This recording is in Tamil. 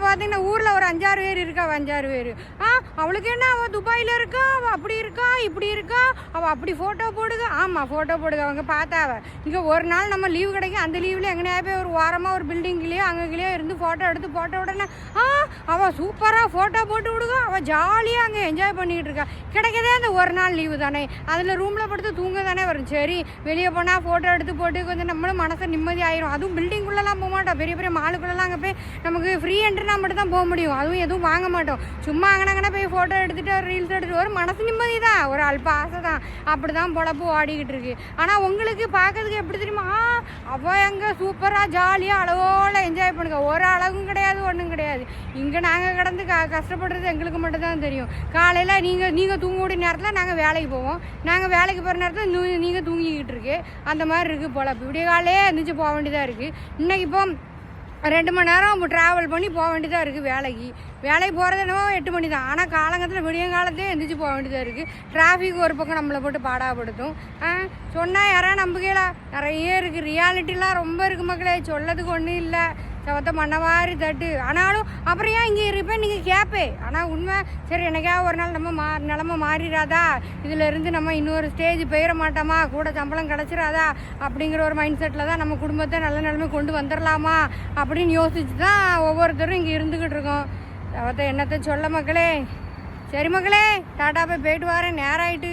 பார்த்தீங்கன்னா ஊரில் ஒரு 5-6 பேர் இருக்கா, 5-6 பேர். அவளுக்கு என்ன, அவள் துபாயில் இருக்கா, அவள் அப்படி இருக்கா, இப்படி இருக்கா, அவள் அப்படி ஃபோட்டோ போடுங்க. ஆமாம், ஃபோட்டோ போடுங்க. அவங்க பார்த்தாவ இங்கே ஒரு நாள் நம்ம லீவு கிடைக்கும், அந்த லீவில் எங்கேயா போய் ஒரு வாரமாக ஒரு பில்டிங்லேயோ அங்கேயோ இருந்து ஃபோட்டோ எடுத்து போட்ட உடனே அவள் சூப்பராக ஃபோட்டோ போட்டு விடுங்க, அவள் ஜாலியாக அங்கே என்ஜாய் பண்ணிக்கிட்டு இருக்கா. கிடைக்கதே அந்த ஒரு நாள் லீவு தானே, அதில் ரூமில் படுத்து தூங்க தானே வரும். சரி, வெளியே போனால் ஃபோட்டோ எடுத்து போட்டு கொஞ்சம் நம்மளும் மனசை நிம்மதி ஆயிரும். அதுவும் பில்டிங்குள்ளெல்லாம் போக மாட்டோம், பெரிய பெரிய மாலுக்குள்ளெல்லாம் அங்கே போய் நமக்கு ஃப்ரீ என்ட்ரினா மட்டும் தான் போக முடியும். அதுவும் எதுவும் வாங்க மாட்டோம். சும்மா அங்கனங்கன்னா போய் ஃபோட்டோ எடுத்துகிட்டு ரீல்ஸ் எடுத்துகிட்டு ஒரு மனசு நிம்மதி தான், ஒரு அல்ப ஆசை தான். அப்படி தான் பொழப்பு ஓடிக்கிட்டு இருக்கு. ஆனால் உங்களுக்கு பார்க்கறதுக்கு எப்படி தெரியுமா, அவள் எங்கே சூப்பராக ஜாலியாக அளவோல என்ஜாய் பண்ணுங்க. ஒரு அழகும் கிடையாது, ஒன்றும் கிடையாது. இங்கே நாங்கள் கிடந்து கஷ்டப்படுறது எங்களுக்கு மட்டும் தான் தெரியும். காலையில் நீங்கள் தூங்கக்கூடிய நேரத்தில் நாங்கள் வேலைக்கு போவோம், நாங்கள் வேலைக்கு போகிற நேரத்தில் நீங்கள் தூங்கிக்கிட்டு இருக்கு. அந்த மாதிரி இருக்குது பொழப்பு. விடிய காலையே எந்திரிச்சு போக வேண்டியதாக இருக்குது. இன்றைக்கி இப்போ 2 மணி நேரம் ட்ராவல் பண்ணி போக வேண்டியதாக இருக்குது வேலைக்கு போகிறது என்னவோ 8 மணி தான். ஆனால் காலங்கத்தில் விடியங்காலத்தையே எந்திரிச்சு போக வேண்டியதாக இருக்குது. டிராஃபிக் ஒரு பக்கம் நம்மளை போட்டு பாடாப்படுத்தும். சொன்னால் யாராவது நம்புகையில நிறைய இருக்குது. ரியாலிட்டிலாம் ரொம்ப இருக்குது மக்களே, சொல்லதுக்கு ஒன்றும் இல்லை. சவத்த மண்ணவாரி தட்டு. ஆனாலும் அப்புறம் ஏன் இங்கே இருப்பேன் நீங்கள் கேட்பே. ஆனால் உண்மை சரி, எனக்கா ஒரு நாள் நம்ம நிலமை மாறிடாதா, இதில் இருந்து நம்ம இன்னொரு ஸ்டேஜ் போயிட மாட்டோமா, கூட சம்பளம் கிடச்சிடாதா அப்படிங்கிற ஒரு மைண்ட் செட்டில் தான் நம்ம குடும்பத்தை நல்ல நிலைமை கொண்டு வந்துடலாமா அப்படின்னு யோசிச்சு தான் ஒவ்வொருத்தரும் இங்கே இருந்துக்கிட்டு இருக்கோம். சவத்த என்னத்தை சொல்ல மக்களே. சரி மக்களே, டாட்டா போயிட்டு வரேன், நேரம் ஆயிட்டு.